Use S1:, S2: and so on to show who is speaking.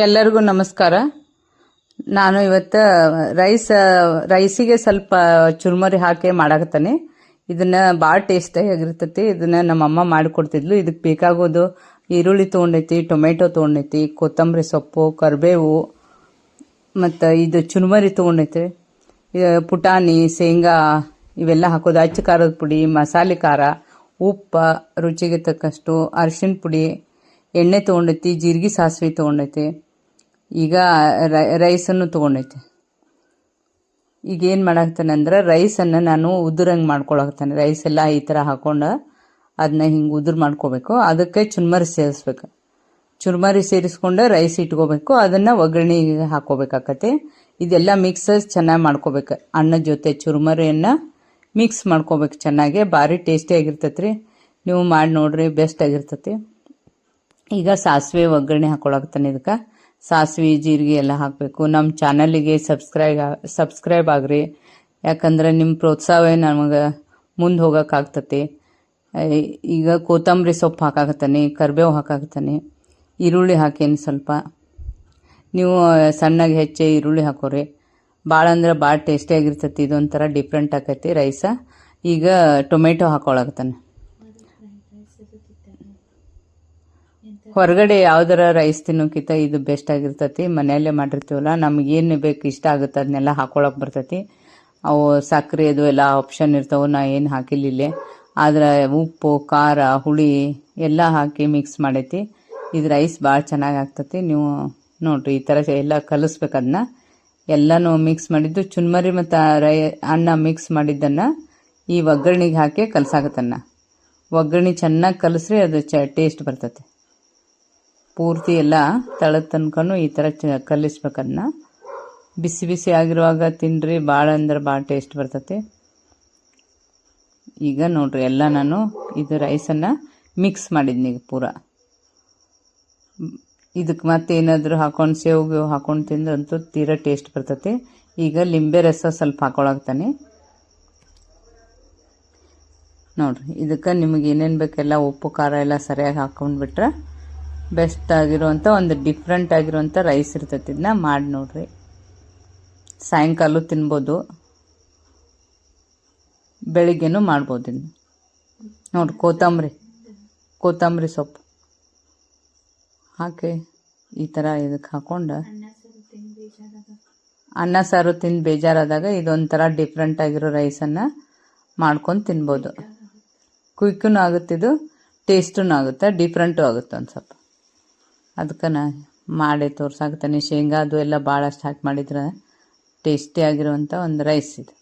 S1: ಎಲ್ಲರಿಗೂ ನಮಸ್ಕಾರ. ನಾನು ಇವತ್ತು ರೈಸಿಗೆ ಸ್ವಲ್ಪ ಚುರುಮರಿ ಹಾಕಿ ಮಾಡಾಕತ್ತಾನೆ. ಇದನ್ನ ಭಾಳ ಟೇಸ್ಟಾಗಿ ಆಗಿರ್ತೈತಿ. ಇದನ್ನ ನಮ್ಮಮ್ಮ ಮಾಡಿಕೊಡ್ತಿದ್ಲು. ಇದಕ್ಕೆ ಬೇಕಾಗೋದು ಈರುಳ್ಳಿ ತೊಗೊಂಡೈತಿ, ಟೊಮೆಟೊ ತೊಗೊಂಡೈತಿ, ಕೊತ್ತಂಬರಿ ಸೊಪ್ಪು, ಕರಿಬೇವು, ಮತ್ತು ಇದು ಚುರುಮರಿ ತೊಗೊಂಡೈತಿ, ಪುಟಾಣಿ, ಶೇಂಗಾ ಇವೆಲ್ಲ ಹಾಕೋದು, ಅಚ್ಚ ಖಾರದ ಪುಡಿ, ಮಸಾಲೆ ಖಾರ, ಉಪ್ಪು ರುಚಿಗೆ ತಕ್ಕಷ್ಟು, ಅರಿಶಿನ ಪುಡಿ, ಎಣ್ಣೆ ತೊಗೊಂಡೈತಿ, ಜೀರಿಗೆ ಸಾಸಿವೆ ತೊಗೊಂಡೈತಿ. ಈಗ ರೈಸನ್ನು ತೊಗೊಂಡೈತಿ. ಈಗ ಏನು ಮಾಡಾಕ್ತಾನೆ ಅಂದ್ರೆ ರೈಸನ್ನು ನಾನು ಉದುರಂಗೆ ಮಾಡ್ಕೊಳಕ್ತಾನೆ. ರೈಸ್ ಎಲ್ಲ ಈ ಥರ ಹಾಕೊಂಡು ಅದನ್ನ ಹಿಂಗೆ ಉದುರು ಮಾಡ್ಕೋಬೇಕು. ಅದಕ್ಕೆ ಚುರುಮರಿ ಸೇರಿಸ್ಬೇಕು. ಚುರುಮರಿ ಸೇರಿಸ್ಕೊಂಡು ರೈಸ್ ಇಟ್ಕೋಬೇಕು. ಅದನ್ನು ಒಗ್ಗರಣೆಗೆ ಹಾಕೋಬೇಕಾಕತಿ. ಇದೆಲ್ಲ ಮಿಕ್ಸ್ ಚೆನ್ನಾಗಿ ಮಾಡ್ಕೋಬೇಕು. ಅನ್ನದ ಜೊತೆ ಚುರುಮರಿಯನ್ನು ಮಿಕ್ಸ್ ಮಾಡ್ಕೋಬೇಕು ಚೆನ್ನಾಗಿ. ಭಾರಿ ಟೇಸ್ಟಿಯಾಗಿರ್ತೈತೆ ರೀ. ನೀವು ಮಾಡಿ ನೋಡ್ರಿ, ಬೆಸ್ಟ್ ಆಗಿರ್ತೈತಿ. ಈಗ ಸಾಸಿವೆ ಒಗ್ಗರಣೆ ಹಾಕೊಳಕ್ತಾನೆ. ಇದಕ್ಕೆ ಸಾಸಿವೆ ಜೀರಿಗೆ ಎಲ್ಲ ಹಾಕಬೇಕು. ನಮ್ಮ ಚಾನಲಿಗೆ ಸಬ್ಸ್ಕ್ರೈಬ್ ಆಗ್ರಿ. ಯಾಕಂದ್ರೆ ನಿಮ್ಮ ಪ್ರೋತ್ಸಾಹವೇ ನಮಗೆ ಮುಂದೆ ಹೋಗೋಕ್ಕಾಗ್ತತಿ. ಈಗ ಕೊತ್ತಂಬರಿ ಸೊಪ್ಪು ಹಾಕಾಕತ್ತಾನೆ, ಕರಿಬೇವು ಹಾಕಾಕತ್ತಾನೆ, ಈರುಳ್ಳಿ ಹಾಕೇನಿ ಸ್ವಲ್ಪ. ನೀವು ಸಣ್ಣಗೆ ಹೆಚ್ಚಿ ಈರುಳ್ಳಿ ಹಾಕೋರಿ. ಭಾಳ ಅಂದ್ರೆ ಭಾಳ ಟೇಸ್ಟಿಯಾಗಿರ್ತೈತಿ. ಇದೊಂಥರ ಡಿಫ್ರೆಂಟ್ ಆಕೈತಿ ರೈಸ. ಈಗ ಟೊಮೆಟೊ ಹಾಕೊಳಕತ್ತಾನೆ. ಹೊರಗಡೆ ಯಾವ್ದಾರ ರೈಸ್ ತಿನ್ನೋಕ್ಕಿಂತ ಇದು ಬೆಸ್ಟ್ ಆಗಿರ್ತೈತಿ. ಮನೆಯಲ್ಲೇ ಮಾಡಿರ್ತೀವಲ್ಲ, ನಮಗೇನು ಬೇಕು ಇಷ್ಟ ಆಗುತ್ತೆ ಅದನ್ನೆಲ್ಲ ಹಾಕೊಳಕ್ಕೆ ಬರ್ತೈತಿ. ಅವು ಸಕ್ಕರೆ ಅದು ಎಲ್ಲ ಆಪ್ಷನ್ ಇರ್ತಾವೆ. ನಾ ಏನು ಹಾಕಿಲ್ಲ. ಆದ್ರೆ ಉಪ್ಪು, ಖಾರ, ಹುಳಿ ಎಲ್ಲ ಹಾಕಿ ಮಿಕ್ಸ್ ಮಾಡೈತಿ. ಇದು ರೈಸ್ ಭಾಳ ಚೆನ್ನಾಗಿ ಆಗ್ತೈತಿ. ನೀವು ನೋಡ್ರಿ, ಈ ಥರ ಎಲ್ಲ ಕಲಿಸ್ಬೇಕು. ಅದನ್ನ ಎಲ್ಲನೂ ಮಿಕ್ಸ್ ಮಾಡಿದ್ದು ಚುರುಮರಿ ಮತ್ತು ಅನ್ನ ಮಿಕ್ಸ್ ಮಾಡಿದ್ದನ್ನು ಈ ಒಗ್ಗರಣೆಗೆ ಹಾಕಿ ಕಲಸಾಕತ್ತನ್ನ. ಒಗ್ಗರಣೆ ಚೆನ್ನಾಗಿ ಕಲಸ್ರಿ, ಅದು ಟೇಸ್ಟ್ ಬರ್ತೈತಿ. ಪೂರ್ತಿ ಎಲ್ಲ ತಳದ ತನಕನೂ ಈ ಥರ ಕಲಿಸ್ಬೇಕದನ್ನ. ಬಿಸಿ ಬಿಸಿ ಆಗಿರುವಾಗ ತಿನ್ನಿರಿ, ಭಾಳ ಅಂದ್ರೆ ಭಾಳ ಟೇಸ್ಟ್ ಬರ್ತೈತಿ. ಈಗ ನೋಡ್ರಿ, ಎಲ್ಲ ನಾನು ಇದು ರೈಸನ್ನು ಮಿಕ್ಸ್ ಮಾಡಿದ್ನಿ ಈಗ ಪೂರ. ಇದಕ್ಕೆ ಮತ್ತೆ ಏನಾದರೂ ಹಾಕೊಂಡು ಸೇವ್ಗೆ ಹಾಕೊಂಡು ತಿಂದ್ರಂತೂ ತೀರಾ ಟೇಸ್ಟ್ ಬರ್ತೈತಿ. ಈಗ ಲಿಂಬೆ ರಸ ಸ್ವಲ್ಪ ಹಾಕೊಳಕ್ತಾನೆ. ನೋಡ್ರಿ, ಇದಕ್ಕೆ ನಿಮಗೆ ಏನೇನು ಬೇಕೆಲ್ಲ ಉಪ್ಪು ಖಾರ ಎಲ್ಲ ಸರಿಯಾಗಿ ಹಾಕೊಂಡ್ಬಿಟ್ರೆ ಬೆಸ್ಟ್ ಆಗಿರುವಂಥ ಒಂದು ಡಿಫ್ರೆಂಟ್ ಆಗಿರುವಂಥ ರೈಸ್ ಇರ್ತೈತಿ. ಇದನ್ನ ಮಾಡಿ ನೋಡ್ರಿ. ಸಾಯಂಕಾಲ ತಿನ್ಬೋದು, ಬೆಳಿಗ್ಗೆನೂ ಮಾಡ್ಬೋದು. ಇನ್ನು ನೋಡ್ರಿ, ಕೊತ್ತಂಬರಿ ಸೊಪ್ಪು ಹಾಕಿ ಈ ಥರ ಇದಕ್ಕೆ ಹಾಕೊಂಡು ಅನ್ನ ಸಾರು ತಿಂದು ಬೇಜಾರಾದಾಗ ಇದೊಂಥರ ಡಿಫ್ರೆಂಟ್ ಆಗಿರೋ ರೈಸನ್ನು ಮಾಡ್ಕೊಂಡು ತಿನ್ಬೋದು. ಕ್ವಿಕ್ಕೂ ಆಗುತ್ತಿದ್ದು, ಟೇಸ್ಟೂ ಆಗುತ್ತೆ, ಡಿಫ್ರೆಂಟು ಆಗುತ್ತೆ ಒಂದು ಸ್ವಲ್ಪ. ಅದಕ್ಕೆ ನಾ ಮಾಡಿ ತೋರ್ಸಾಕತ್ತಾನೆ. ಶೇಂಗಾ ಅದು ಎಲ್ಲ ಭಾಳಷ್ಟು ಹಾಕಿ ಮಾಡಿದ್ರೆ ಟೇಸ್ಟಿ ಆಗಿರುವಂಥ ಒಂದು ರೈಸ್ ಇದು.